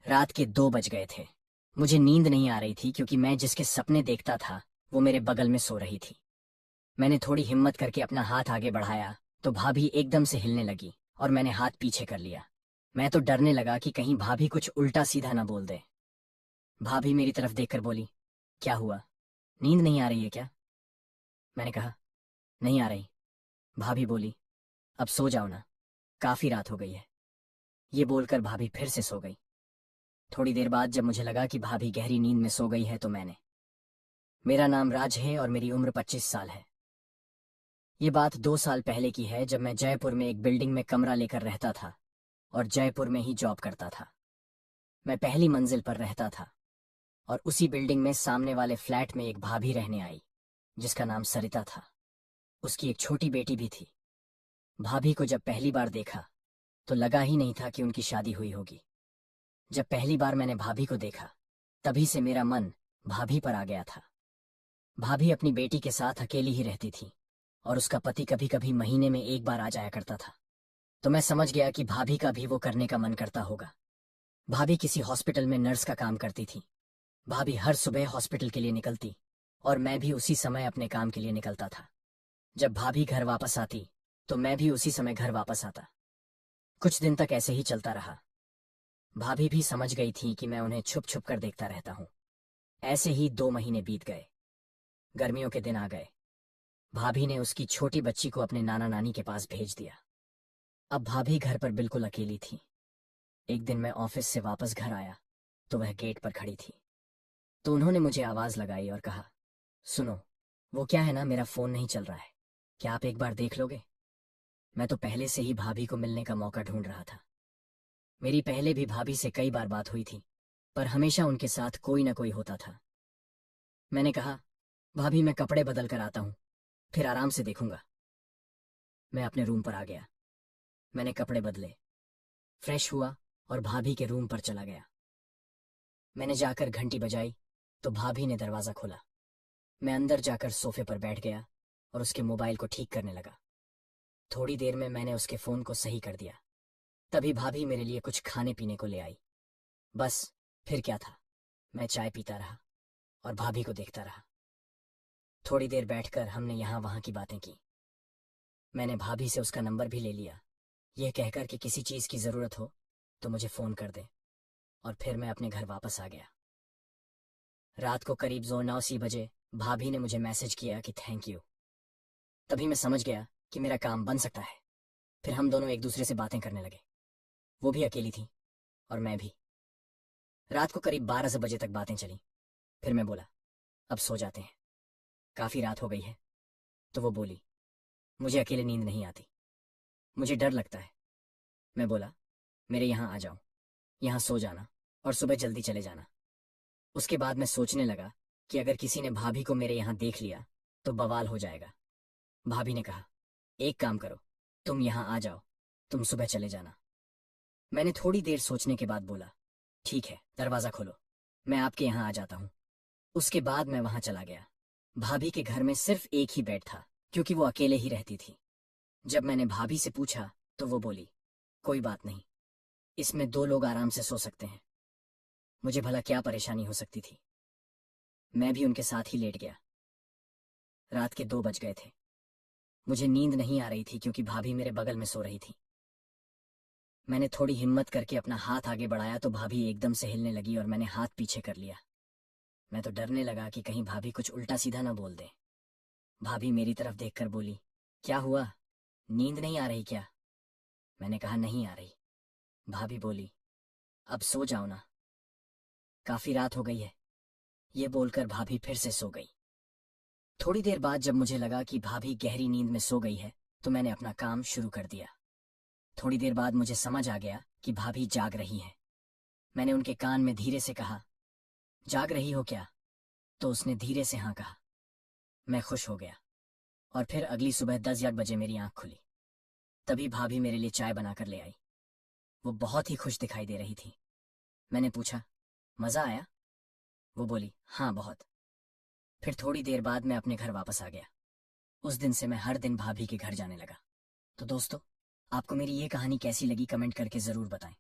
रात के 2 बज गए थे। मुझे नींद नहीं आ रही थी क्योंकि मैं जिसके सपने देखता था वो मेरे बगल में सो रही थी। मैंने थोड़ी हिम्मत करके अपना हाथ आगे बढ़ाया तो भाभी एकदम से हिलने लगी और मैंने हाथ पीछे कर लिया। मैं तो डरने लगा कि कहीं भाभी कुछ उल्टा सीधा ना बोल दे। भाभी मेरी तरफ देखकर बोली, क्या हुआ, नींद नहीं आ रही है क्या? मैंने कहा, नहीं आ रही। भाभी बोली, अब सो जाओ ना, काफी रात हो गई है। ये बोलकर भाभी फिर से सो गई। थोड़ी देर बाद जब मुझे लगा कि भाभी गहरी नींद में सो गई है तो मेरा नाम राज है और मेरी उम्र 25 साल है। ये बात 2 साल पहले की है जब मैं जयपुर में एक बिल्डिंग में कमरा लेकर रहता था और जयपुर में ही जॉब करता था। मैं पहली मंजिल पर रहता था और उसी बिल्डिंग में सामने वाले फ्लैट में एक भाभी रहने आई जिसका नाम सरिता था। उसकी एक छोटी बेटी भी थी। भाभी को जब पहली बार देखा तो लगा ही नहीं था कि उनकी शादी हुई होगी। जब पहली बार मैंने भाभी को देखा तभी से मेरा मन भाभी पर आ गया था। भाभी अपनी बेटी के साथ अकेली ही रहती थी और उसका पति कभी कभी महीने में एक बार आ जाया करता था। तो मैं समझ गया कि भाभी का भी वो करने का मन करता होगा। भाभी किसी हॉस्पिटल में नर्स का काम करती थी। भाभी हर सुबह हॉस्पिटल के लिए निकलती और मैं भी उसी समय अपने काम के लिए निकलता था। जब भाभी घर वापस आती तो मैं भी उसी समय घर वापस आता। कुछ दिन तक ऐसे ही चलता रहा। भाभी भी समझ गई थी कि मैं उन्हें छुप छुप कर देखता रहता हूँ। ऐसे ही 2 महीने बीत गए। गर्मियों के दिन आ गए। भाभी ने उसकी छोटी बच्ची को अपने नाना नानी के पास भेज दिया। अब भाभी घर पर बिल्कुल अकेली थी। एक दिन मैं ऑफिस से वापस घर आया तो वह गेट पर खड़ी थी। तो उन्होंने मुझे आवाज लगाई और कहा, सुनो, वो क्या है ना, मेरा फोन नहीं चल रहा है, क्या आप एक बार देख लोगे? मैं तो पहले से ही भाभी को मिलने का मौका ढूंढ रहा था। मेरी पहले भी भाभी से कई बार बात हुई थी पर हमेशा उनके साथ कोई ना कोई होता था। मैंने कहा, भाभी मैं कपड़े बदल कर आता हूँ, फिर आराम से देखूंगा। मैं अपने रूम पर आ गया। मैंने कपड़े बदले, फ्रेश हुआ और भाभी के रूम पर चला गया। मैंने जाकर घंटी बजाई तो भाभी ने दरवाजा खोला। मैं अंदर जाकर सोफे पर बैठ गया और उसके मोबाइल को ठीक करने लगा। थोड़ी देर में मैंने उसके फोन को सही कर दिया। तभी भाभी मेरे लिए कुछ खाने पीने को ले आई। बस फिर क्या था, मैं चाय पीता रहा और भाभी को देखता रहा। थोड़ी देर बैठकर हमने यहाँ वहाँ की बातें की। मैंने भाभी से उसका नंबर भी ले लिया, यह कहकर कि किसी चीज की जरूरत हो तो मुझे फोन कर दे। और फिर मैं अपने घर वापस आ गया। रात को करीब 9-10 बजे भाभी ने मुझे मैसेज किया कि थैंक यू। तभी मैं समझ गया कि मेरा काम बन सकता है। फिर हम दोनों एक दूसरे से बातें करने लगे। वो भी अकेली थी और मैं भी। रात को करीब 12 बजे तक बातें चली। फिर मैं बोला, अब सो जाते हैं, काफी रात हो गई है। तो वो बोली, मुझे अकेले नींद नहीं आती, मुझे डर लगता है। मैं बोला, मेरे यहाँ आ जाओ, यहाँ सो जाना और सुबह जल्दी चले जाना। उसके बाद मैं सोचने लगा कि अगर किसी ने भाभी को मेरे यहाँ देख लिया तो बवाल हो जाएगा। भाभी ने कहा, एक काम करो, तुम यहाँ आ जाओ, तुम सुबह चले जाना। मैंने थोड़ी देर सोचने के बाद बोला, ठीक है, दरवाजा खोलो, मैं आपके यहाँ आ जाता हूँ। उसके बाद मैं वहां चला गया। भाभी के घर में सिर्फ एक ही बेड था क्योंकि वो अकेले ही रहती थी। जब मैंने भाभी से पूछा तो वो बोली, कोई बात नहीं, इसमें 2 लोग आराम से सो सकते हैं। मुझे भला क्या परेशानी हो सकती थी। मैं भी उनके साथ ही लेट गया। रात के 2 बज गए थे। मुझे नींद नहीं आ रही थी क्योंकि भाभी मेरे बगल में सो रही थी। मैंने थोड़ी हिम्मत करके अपना हाथ आगे बढ़ाया तो भाभी एकदम से हिलने लगी और मैंने हाथ पीछे कर लिया। मैं तो डरने लगा कि कहीं भाभी कुछ उल्टा सीधा ना बोल दे। भाभी मेरी तरफ देखकर बोली, क्या हुआ, नींद नहीं आ रही क्या? मैंने कहा, नहीं आ रही। भाभी बोली, अब सो जाओ ना, काफी रात हो गई है। ये बोलकर भाभी फिर से सो गई। थोड़ी देर बाद जब मुझे लगा कि भाभी गहरी नींद में सो गई है तो मैंने अपना काम शुरू कर दिया। थोड़ी देर बाद मुझे समझ आ गया कि भाभी जाग रही हैं। मैंने उनके कान में धीरे से कहा, जाग रही हो क्या? तो उसने धीरे से हाँ कहा। मैं खुश हो गया और फिर अगली सुबह 10 या 11 बजे मेरी आंख खुली। तभी भाभी मेरे लिए चाय बनाकर ले आई। वो बहुत ही खुश दिखाई दे रही थी। मैंने पूछा, मजा आया? वो बोली, हाँ बहुत। फिर थोड़ी देर बाद मैं अपने घर वापस आ गया। उस दिन से मैं हर दिन भाभी के घर जाने लगा। तो दोस्तों, आपको मेरी ये कहानी कैसी लगी कमेंट करके जरूर बताएं।